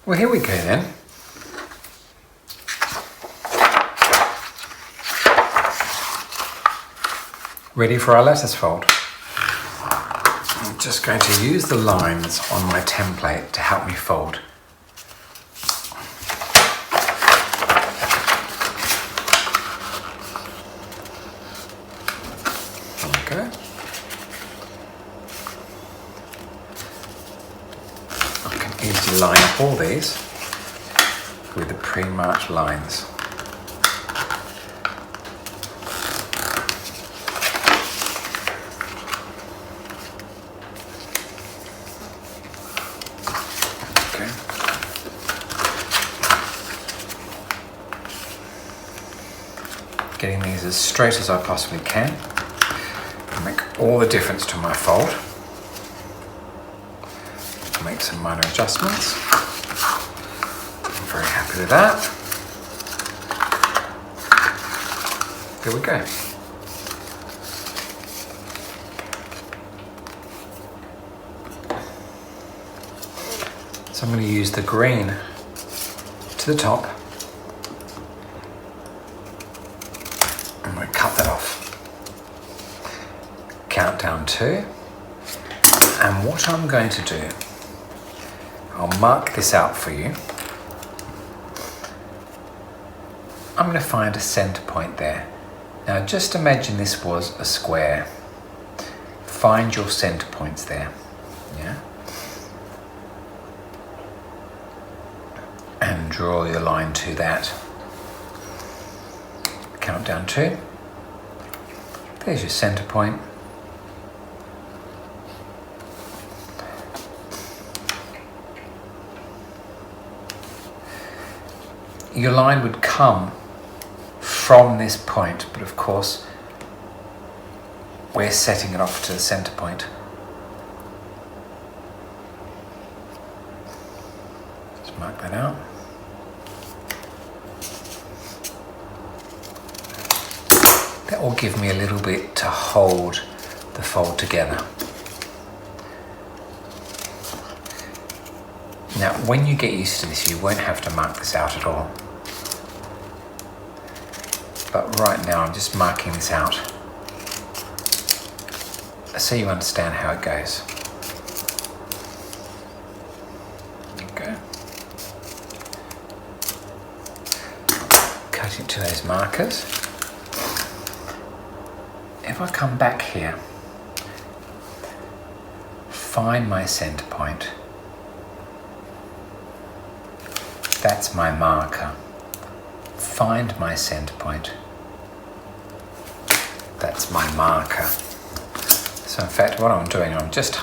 Well, here we go then. Ready for our lattice fold. I'm just going to use the lines on my template to help me fold. There we go. I can easily line up all these with the pre-marked lines. Okay. Getting these as straight as I possibly can will make all the difference to my fold. Make some minor adjustments. I'm very happy with that. There we go. So I'm going to use the green to the top. I'm going to cut that off. Count down 2. And what I'm going to do, I'll mark this out for you. I'm going to find a center point there. Now just imagine this was a square. Find your center points there. Yeah? And draw your line to that. Count down 2. There's your center point. Your line would come from this point, but of course we're setting it off to the center point. Just mark that out. That will give me a little bit to hold the fold together. Now, when you get used to this, you won't have to mark this out at all. But right now, I'm just marking this out so you understand how it goes. Okay. Cut it to those markers. If I come back here, find my center point. That's my marker. Find my center point. That's my marker. So in fact, what I'm doing, I'm just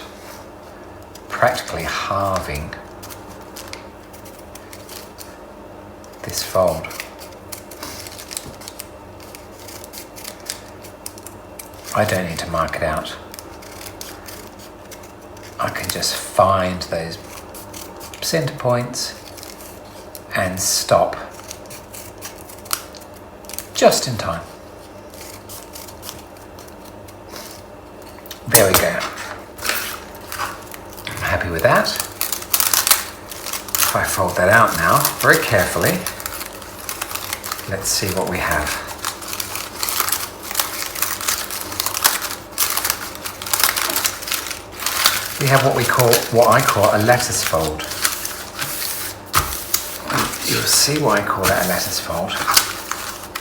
practically halving this fold. I don't need to mark it out. I can just find those center points and stop just in time. There we go. I'm happy with that. If I fold that out now, very carefully, let's see what we have. We have what I call a lattice fold. You'll see why I call it a lattice fold.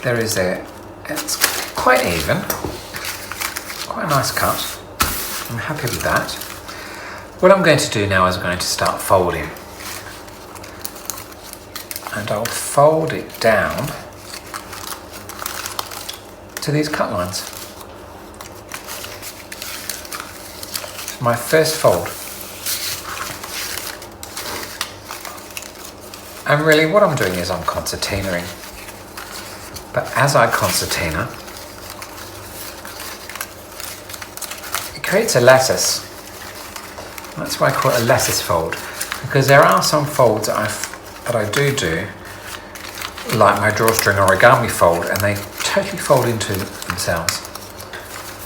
It's quite even. It's quite a nice cut. I'm happy with that. What I'm going to do now is I'm going to start folding. And I'll fold it down to these cut lines. My first fold. And really what I'm doing is I'm concertinaing. But as I concertina, it creates a lattice. That's why I call it a lattice fold. Because there are some folds that I do, like my drawstring origami fold, and they totally fold into themselves.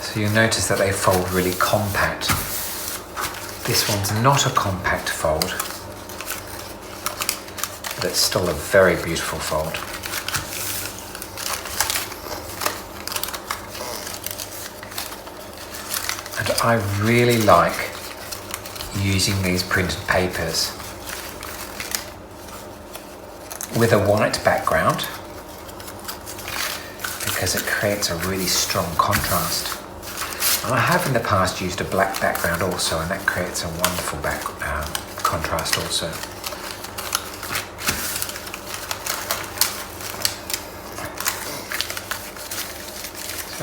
So you notice that they fold really compact. This one's not a compact fold. but it's still a very beautiful fold. And I really like using these printed papers with a white background because it creates a really strong contrast. And I have in the past used a black background also, and that creates a wonderful contrast also. So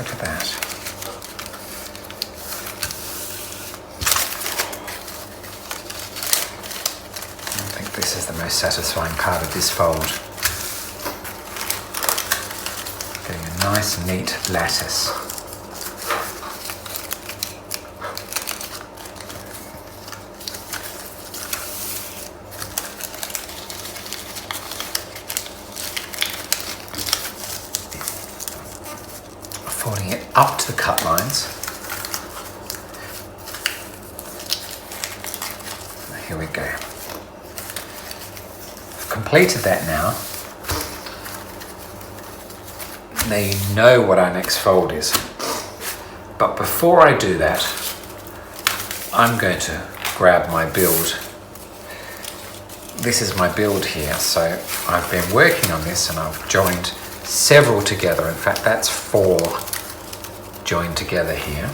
look at that. I think this is the most satisfying part of this fold. Getting a nice neat lattice. Folding it up to the cut lines. Here we go. I've completed that now. Now you know what our next fold is. But before I do that, I'm going to grab my build. This is my build here, so I've been working on this and I've joined several together. In fact, that's 4 joined together here.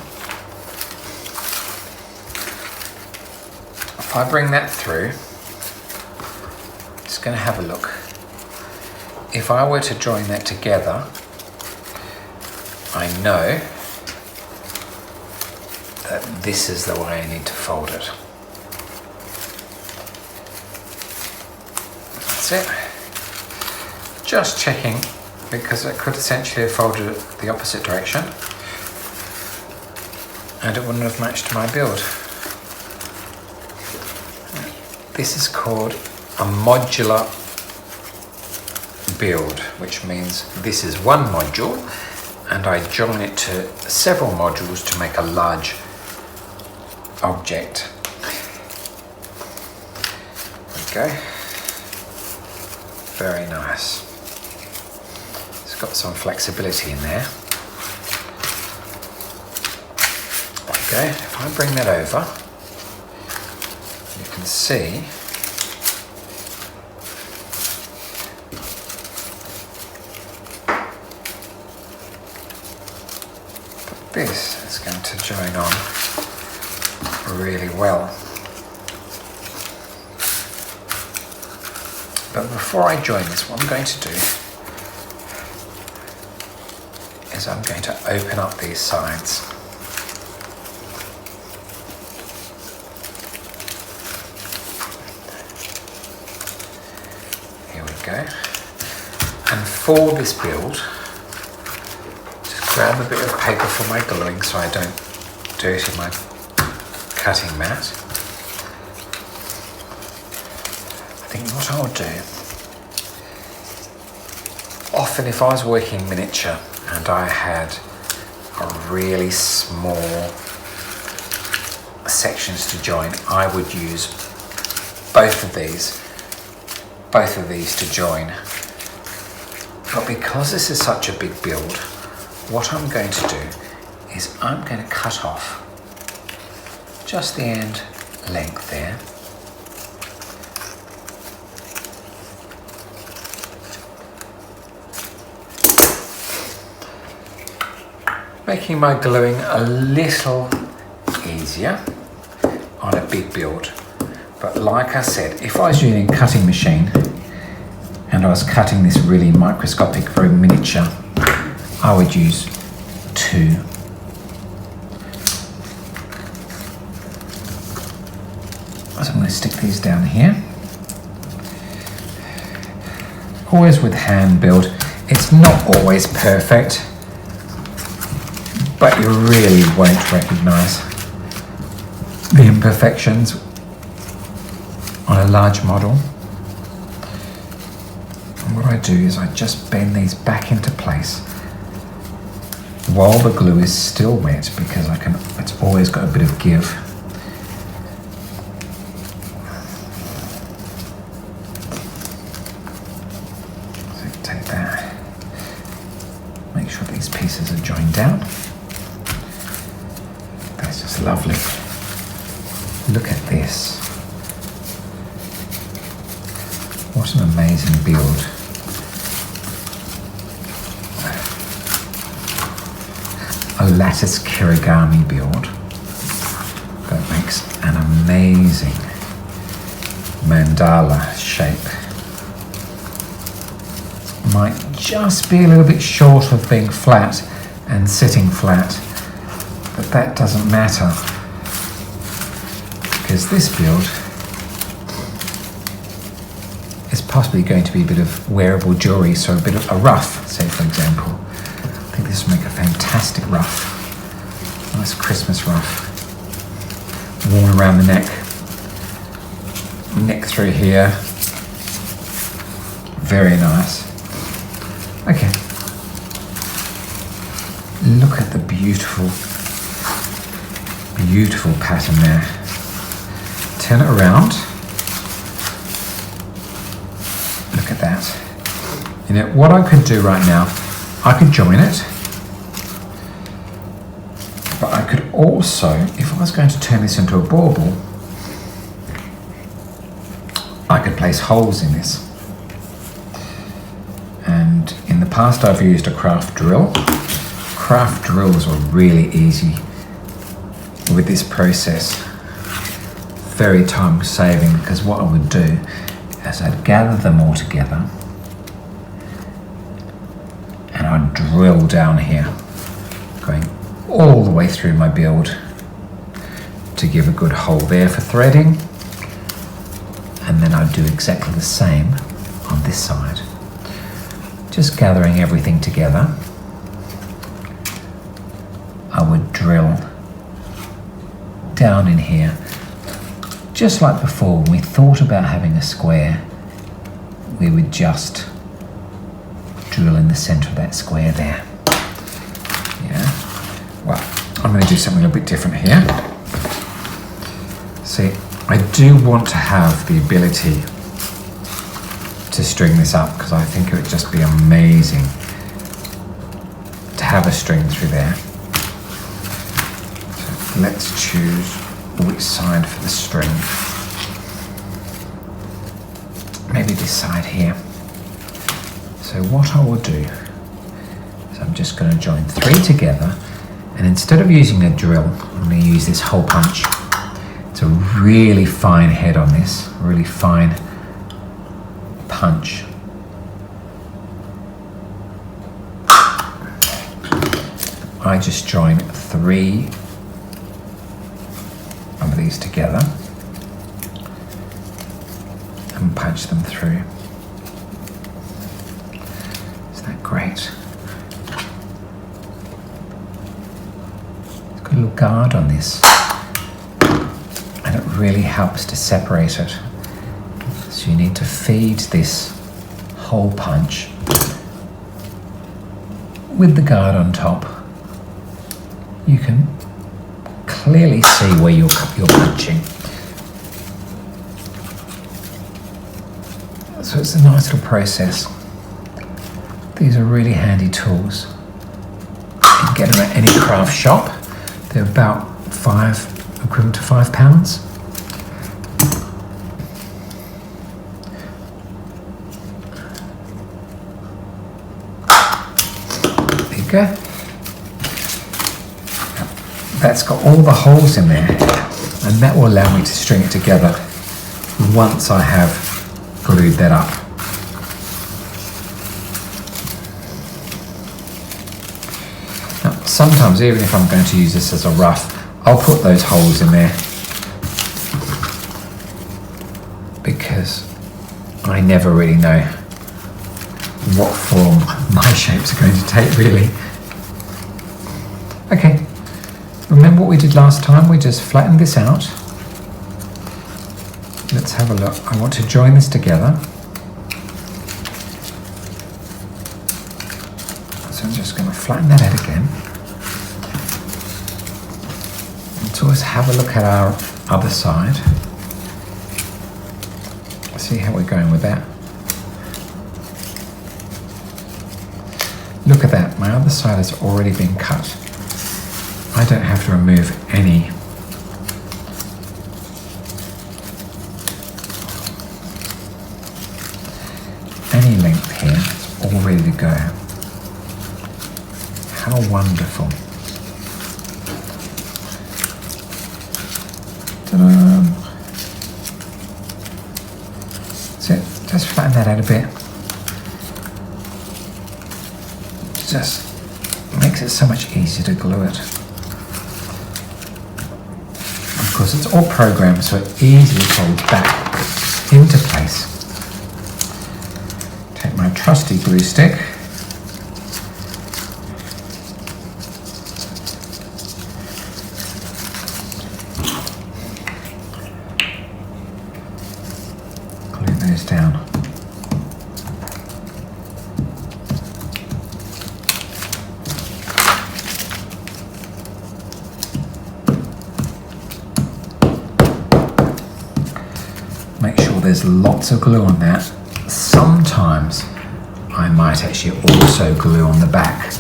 If I bring that through, just going to have a look. If I were to join that together, I know that this is the way I need to fold it. That's it. Just checking, because it could essentially have folded it the opposite direction and it wouldn't have matched my build. This is called a modular build, which means this is one module and I join it to several modules to make a large object. There we go. Very nice. It's got some flexibility in there. Okay, if I bring that over, you can see that this is going to join on really well. But before I join this, what I'm going to do is I'm going to open up these sides. Here we go. And for this build, just grab a bit of paper for my gluing so I don't dirty my cutting mat. I think what I'll do, often if I was working miniature and I had a really small sections to join, I would use both of these to join. But because this is such a big build, what I'm going to do is I'm going to cut off just the end length there. Making my gluing a little easier on a big build. But like I said, if I was using a cutting machine and I was cutting this really microscopic, very miniature, I would use 2. So I'm going to stick these down here. Always with hand build. It's not always perfect, but you really won't recognise the imperfections on a large model. And what I do is I just bend these back into place while the glue is still wet, because it's always got a bit of give. It's just lovely. Look at this. What an amazing build. A lattice Kirigami build that makes an amazing mandala shape. Might just be a little bit short of being flat and sitting flat, but that doesn't matter because this build is possibly going to be a bit of wearable jewellery, so a bit of a ruff, say for example. I think this would make a fantastic ruff. Nice Christmas ruff. Worn around the neck through here. Very nice. Okay. Look at the beautiful, beautiful pattern there. Turn it around. Look at that. You know, what I could do right now, I could join it, but I could also, if I was going to turn this into a bauble, I could place holes in this. And in the past I've used a craft drill. Craft drills are really easy with this process. Very time saving, because what I would do is I'd gather them all together and I'd drill down here, going all the way through my build to give a good hole there for threading, and then I'd do exactly the same on this side. Just gathering everything together, I would drill down in here, just like before when we thought about having a square, we would just drill in the centre of that square there. Yeah. Well, I'm going to do something a little bit different here. See, I do want to have the ability to string this up, because I think it would just be amazing to have a string through there. So let's choose which side for the string. Maybe this side here. So what I will do is I'm just going to join 3 together, and instead of using a drill, I'm going to use this hole punch. It's a really fine head on this, really fine punch. I just join 3 of these together and punch them through. Isn't that great? It's got a little guard on this, and it really helps to separate it. So you need to feed this hole punch with the guard on top. You can clearly see where you're punching. So it's a nice little process. These are really handy tools. You can get them at any craft shop. They're about equivalent to £5. There you go. That's got all the holes in there, and that will allow me to string it together once I have glued that up. Now, sometimes, even if I'm going to use this as a ruff, I'll put those holes in there because I never really know what form my shapes are going to take, really. Okay. Remember what we did last time? We just flattened this out. Let's have a look. I want to join this together. So I'm just going to flatten that out again. Let's always have a look at our other side. See how we're going with that. Look at that. My other side has already been cut. I don't have to remove any length here. It's all ready to go. How wonderful. Ta-da! So just flatten that out a bit. Just makes it so much easier to glue it. Of course, it's all programmed so it easily folds back into place. Take my trusty glue stick. Glue those down. Make sure there's lots of glue on that. Sometimes I might actually also glue on the back.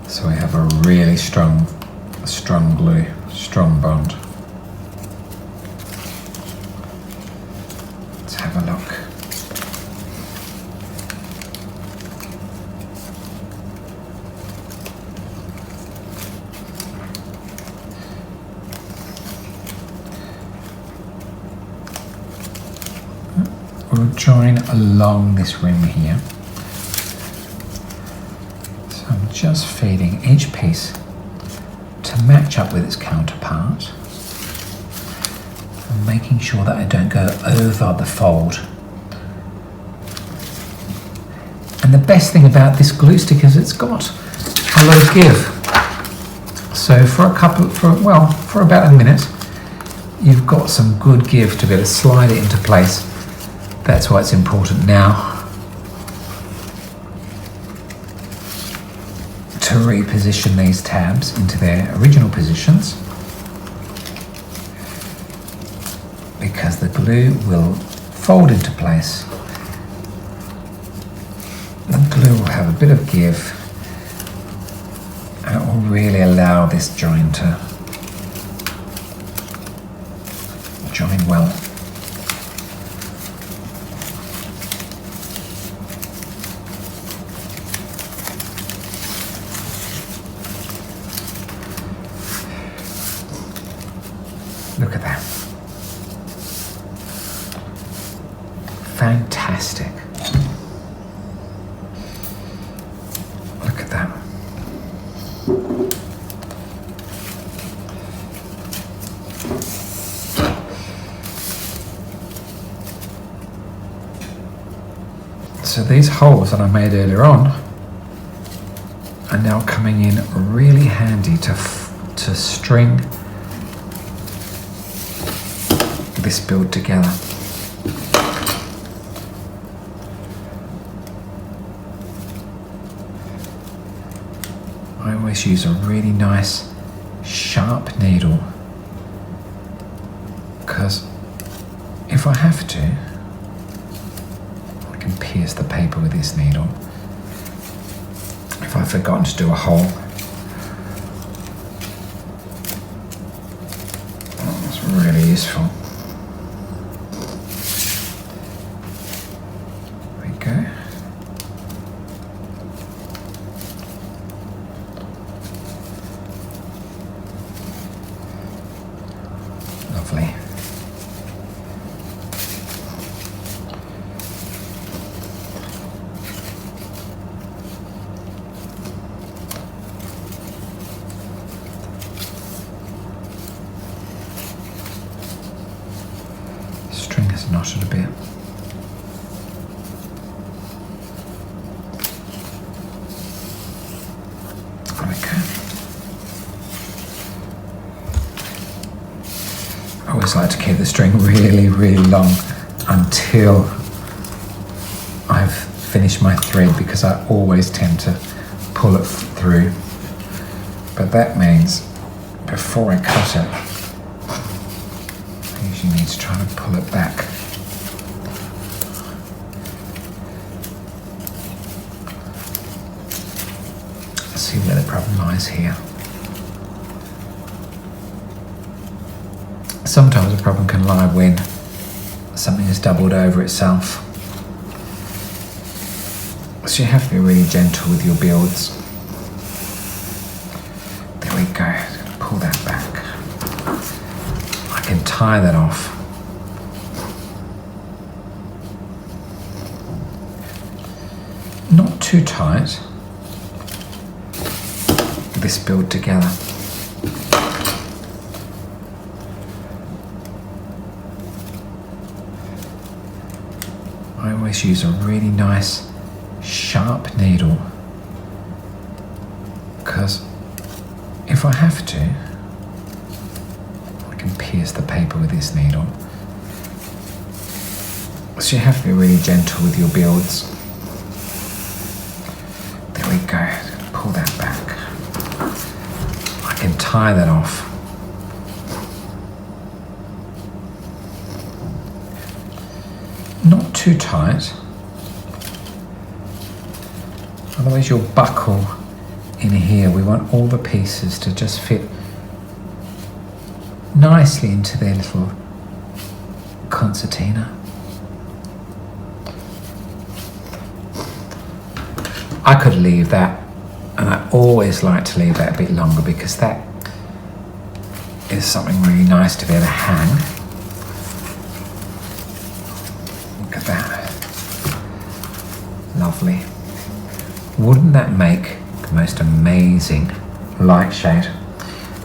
So we have a really strong glue, strong bond. Let's have a look. We'll join along this rim here. So I'm just feeding each piece to match up with its counterpart and making sure that I don't go over the fold. And the best thing about this glue stick is it's got a lot of give. So for about a minute, you've got some good give to be able to slide it into place. That's why it's important now to reposition these tabs into their original positions, because the glue will fold into place. The glue will have a bit of give and it will really allow this join to join well. Look at that. Fantastic. Look at that. So these holes that I made earlier on are now coming in really handy to string this build together. I always use a really nice sharp needle, because if I have to, I can pierce the paper with this needle. If I've forgotten to do a hole, it's really useful. Lovely. String is knotted a bit. I always like to keep the string really, really long until I've finished my thread, because I always tend to pull it through. But that means before I cut it, I usually need to try to pull it back. see where the problem lies here. Sometimes the problem can lie when something is doubled over itself. So you have to be really gentle with your builds. There we go. Pull that back. I can tie that off. Not too tight. This build together. I always use a really nice sharp needle, because if I have to, I can pierce the paper with this needle. So you have to be really gentle with your builds. There we go. Pull that back. I can tie that off. Not too tight, otherwise you'll buckle in here. We want all the pieces to just fit nicely into their little concertina. I could leave that, and I always like to leave that a bit longer because that is something really nice to be able to hang. Look at that. Lovely. Wouldn't that make the most amazing light shade?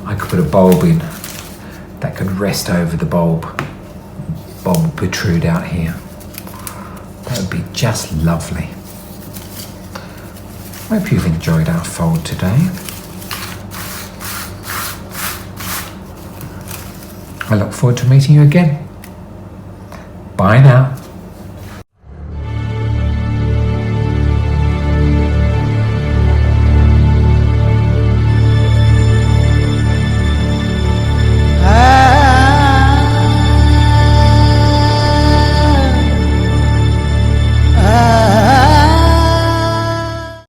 I could put a bulb in that could rest over the bulb. Bulb would protrude out here. That would be just lovely. I hope you've enjoyed our fold today. I look forward to meeting you again. Bye now.